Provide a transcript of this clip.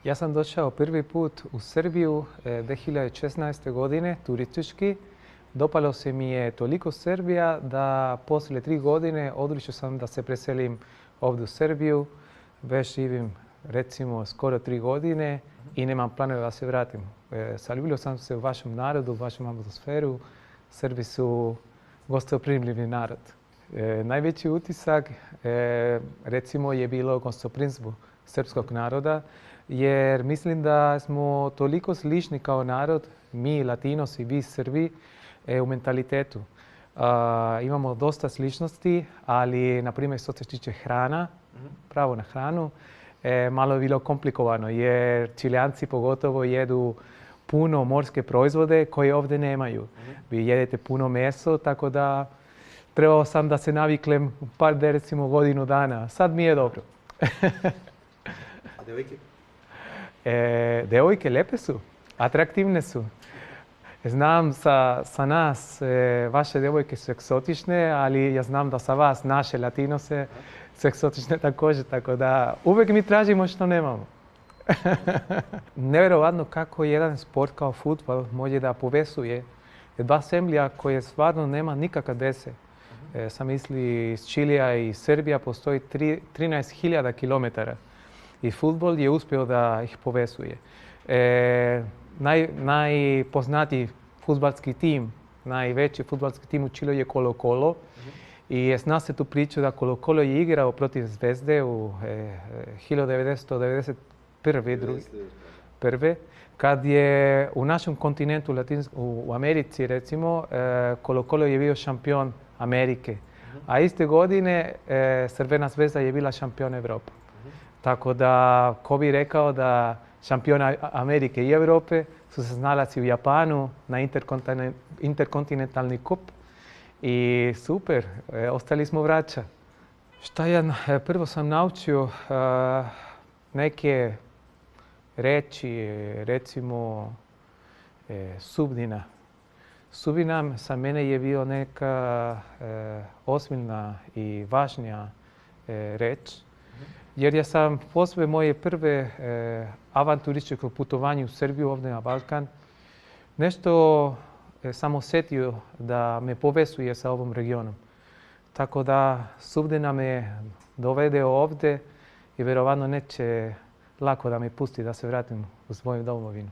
Ja sam došao prvi put u Srbiju 2016. godine turistički. Dopalo se mi je toliko Srbija da poslije 3 godine odlučio sam da se preselim ovdje u Srbiju. Već živim recimo skoro 3 godine i nemam planova da se vratim. Zaljubio sam se u vašem narodu, u vašem atmosferu. Srbi su gostoprimljivi narod. Najveći utisak recimo je bilo gostoprimstvo srpskog naroda, jer mislim da smo toliko slični kao narod, mi Latinosi i vi Srbi, u mentalitetu. Imamo dosta sličnosti, ali na primjer što se tiče hrana, pravo na hranu, malo je bilo komplikovano, jer Čilijanci pogotovo jedu puno morske proizvode koje ovdje nemaju. Vi jedete puno meso, tako da trebao sam da se naviklem recimo godinu dana. Sad mi je dobro. A devojke? Devojke lijepe su, atraktivne su. Znam sa nas, vaše devojke su egzotične, ali ja znam da sa vas, naše Latinose, su egzotične također, tako da uvijek mi tražimo što nemamo. Nevjerovatno kako jedan sport kao fudbal može da povezuje dva zemlja koje stvarno nema nikakve veze. Sam misli iz Čilija i Srbija postoji 13.000 km. I fudbal je uspio da ih povezuje. Najpoznatiji fudbalski tim, najveći fudbalski tim u Čiliju je Colo-Colo. I zna se tu priču da Colo-Colo je igrao protiv Zvezde u 1991. Kad je u našem kontinentu, u Americi recimo, Colo-Colo je bio šampion Amerike. A iste godine Crvena zvezda je bila šampion Evrope. Tako da, ko bi rekao da šampiona Amerike i Europe su se nalazi u Japanu na interkontinentalni kup. I super, ostali smo vraća. Šta ja prvo sam naučio neke reči, recimo sudbina. Sudbina za mene je bio neka ozbiljna i važnija reč. Jer ja sam poslije moje prve avanturističko putovanje u Srbiju, ovdje na Balkan, nešto sam osjetio da me povezuje sa ovom regionom. Tako da sudbina me dovede ovdje i vjerovatno neće lako da me pusti da se vratim u svoju domovinu.